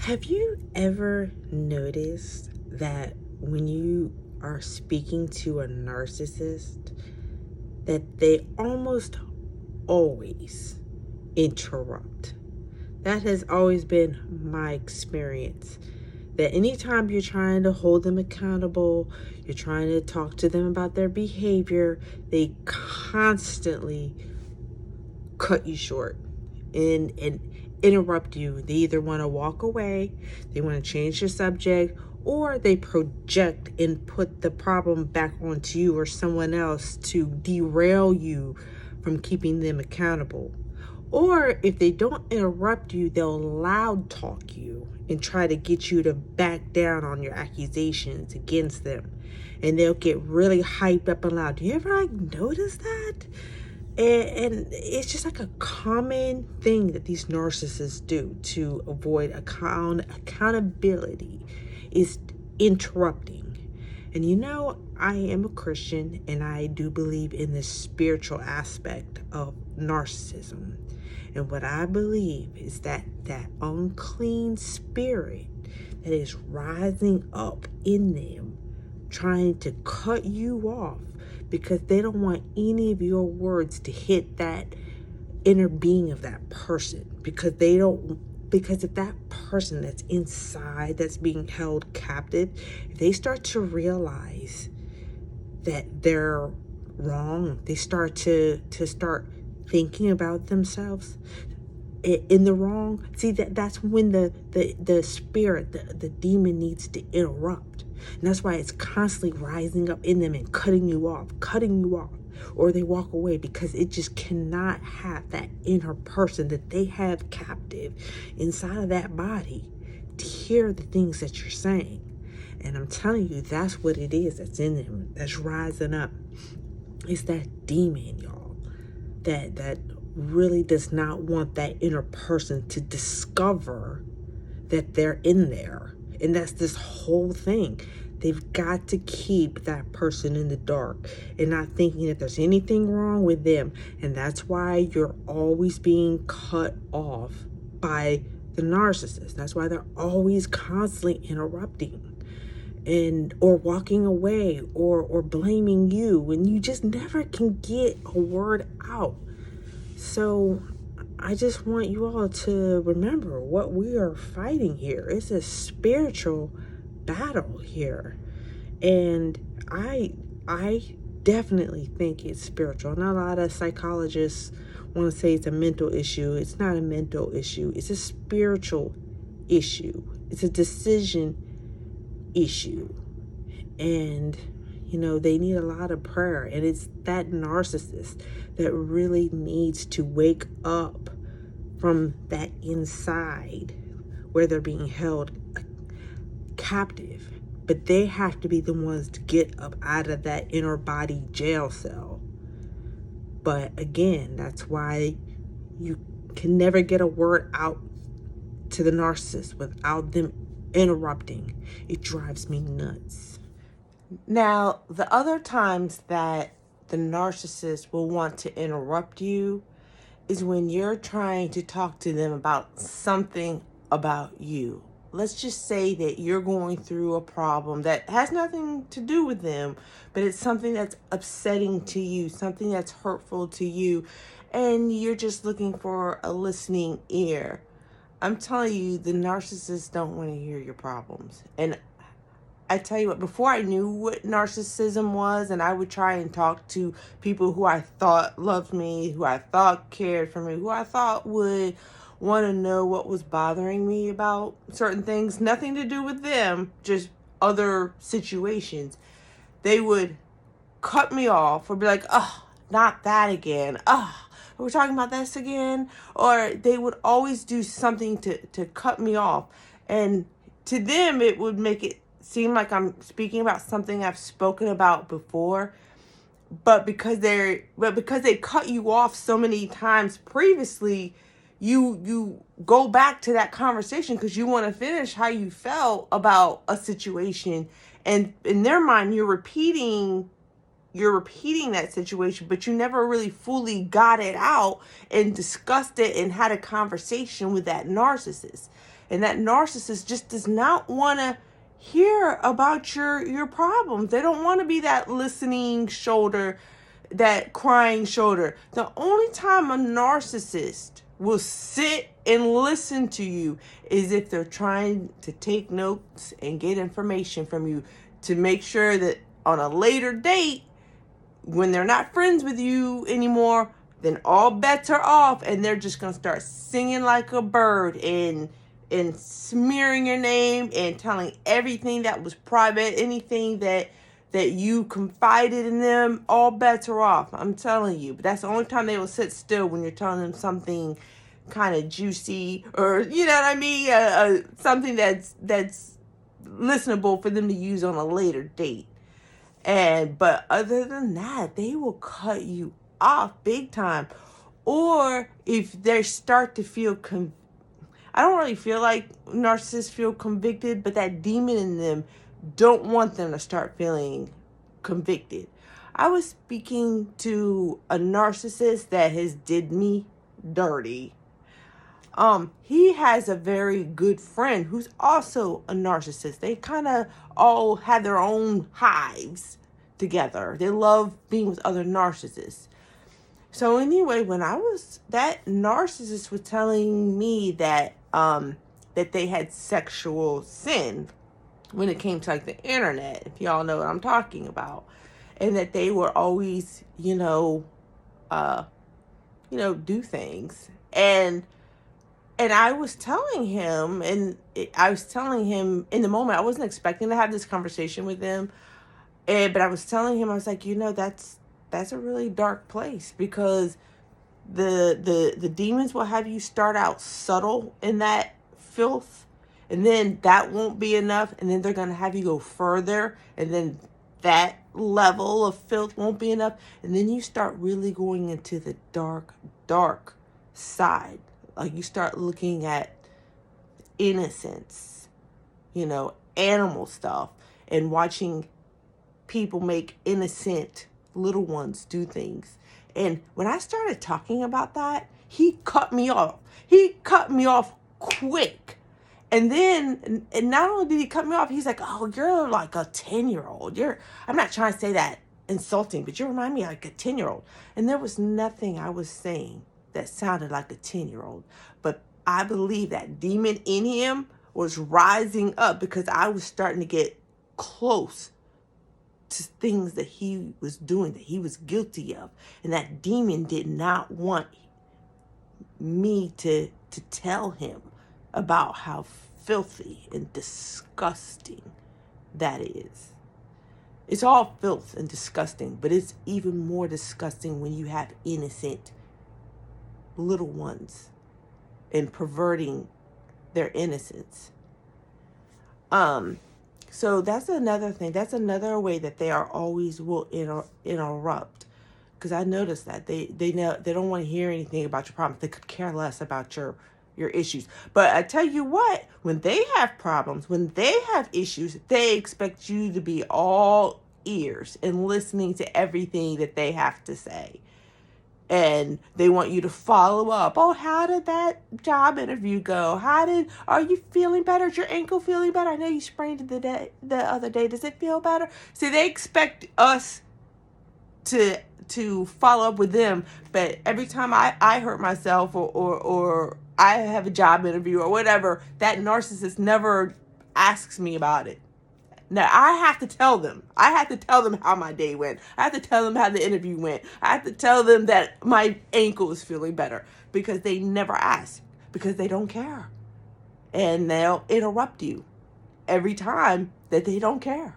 Have you ever noticed that when you are speaking to a narcissist, that they almost always interrupt? That has always been my experience. That anytime you're trying to hold them accountable, you're trying to talk to them about their behavior, they constantly cut you short and interrupt you. They either want to walk away, they want to change the subject, or they project and put the problem back onto you or someone else to derail you from keeping them accountable. Or if they don't interrupt you, they'll loud talk you and try to get you to back down on your accusations against them. And they'll get really hyped up and loud. Do you ever notice that? And it's just like a common thing that these narcissists do to avoid accountability is interrupting. And I am a Christian and I do believe in the spiritual aspect of narcissism. And what I believe is that unclean spirit that is rising up in them, trying to cut you off because they don't want any of your words to hit that inner being of that person, because if that person that's inside, that's being held captive, if they start to realize that they're wrong, they start thinking about themselves in the wrong. See, that's when the spirit, the demon needs to interrupt. And that's why it's constantly rising up in them and cutting you off, or they walk away because it just cannot have that inner person that they have captive inside of that body to hear the things that you're saying. And I'm telling you, that's what it is that's in them, that's rising up. It's that demon, y'all, that really does not want that inner person to discover that they're in there. And that's this whole thing. They've got to keep that person in the dark and not thinking that there's anything wrong with them. And that's why you're always being cut off by the narcissist. That's why they're always constantly interrupting or walking away or blaming you when you just never can get a word out. So I just want you all to remember what we are fighting here. It's a spiritual battle here. And I definitely think it's spiritual. Not a lot of psychologists want to say it's a mental issue. It's not a mental issue. It's a spiritual issue. It's a decision issue. And they need a lot of prayer. And it's that narcissist that really needs to wake up from that inside where they're being held captive. But they have to be the ones to get up out of that inner body jail cell. But again, that's why you can never get a word out to the narcissist without them interrupting. It drives me nuts. Now, the other times that the narcissist will want to interrupt you is when you're trying to talk to them about something about you. Let's just say that you're going through a problem that has nothing to do with them, but it's something that's upsetting to you, something that's hurtful to you, and you're just looking for a listening ear. I'm telling you, the narcissists don't want to hear your problems. And I tell you what, before I knew what narcissism was, and I would try and talk to people who I thought loved me, who I thought cared for me, who I thought would want to know what was bothering me about certain things, nothing to do with them, just other situations, they would cut me off or be like, oh, not that again. Oh, we're talking about this again. Or they would always do something to cut me off. And to them, it would make it seem like I'm speaking about something I've spoken about before. But because they cut you off so many times previously, you go back to that conversation because you want to finish how you felt about a situation. And in their mind, you're repeating that situation, but you never really fully got it out and discussed it and had a conversation with that narcissist. And that narcissist just does not want to hear about your problems. They don't want to be that listening shoulder, that crying shoulder. The only time a narcissist will sit and listen to you is if they're trying to take notes and get information from you to make sure that on a later date, when they're not friends with you anymore, then all bets are off and they're just going to start singing like a bird and smearing your name and telling everything that was private, anything that you confided in them. All bets are off. I'm telling you. But that's the only time they will sit still, when you're telling them something kind of juicy, or you know what I mean, something that's listenable for them to use on a later date. But other than that, they will cut you off big time. Or if they start to feel I don't really feel like narcissists feel convicted, but that demon in them don't want them to start feeling convicted. I was speaking to a narcissist that has did me dirty. He has a very good friend who's also a narcissist. They kind of all have their own hives together. They love being with other narcissists. So anyway, that narcissist was telling me that that they had sexual sin when it came to like the internet, if y'all know what I'm talking about, and that they were always, do things. And I was telling him, in the moment, I wasn't expecting to have this conversation with him, but I was telling him, I was like, that's a really dark place, because the demons will have you start out subtle in that filth, and then that won't be enough, and then they're going to have you go further, and then that level of filth won't be enough, and then you start really going into the dark side. Like, you start looking at innocence, animal stuff, and watching people make innocent little ones do things. And when I started talking about that, he cut me off. He cut me off quick. And then, and not only did he cut me off, he's like, oh, you're like a 10-year-old. I'm not trying to say that insulting, but you remind me like a 10-year-old. And there was nothing I was saying that sounded like a 10-year-old. But I believe that demon in him was rising up, because I was starting to get close to things that he was doing, that he was guilty of. And that demon did not want me to tell him about how filthy and disgusting that is. It's all filth and disgusting, but it's even more disgusting when you have innocent little ones and perverting their innocence. So that's another thing. That's another way that they are always will interrupt. Because I noticed that they don't want to hear anything about your problems. They could care less about your issues. But I tell you what, when they have problems, when they have issues, they expect you to be all ears and listening to everything that they have to say. And they want you to follow up. Oh, how did that job interview go? Are you feeling better? Is your ankle feeling better? I know you sprained it the other day. Does it feel better? See, they expect us to follow up with them. But every time I hurt myself or I have a job interview or whatever, that narcissist never asks me about it. Now, I have to tell them. I have to tell them how my day went. I have to tell them how the interview went. I have to tell them that my ankle is feeling better, because they never ask, because they don't care. And they'll interrupt you every time that they don't care.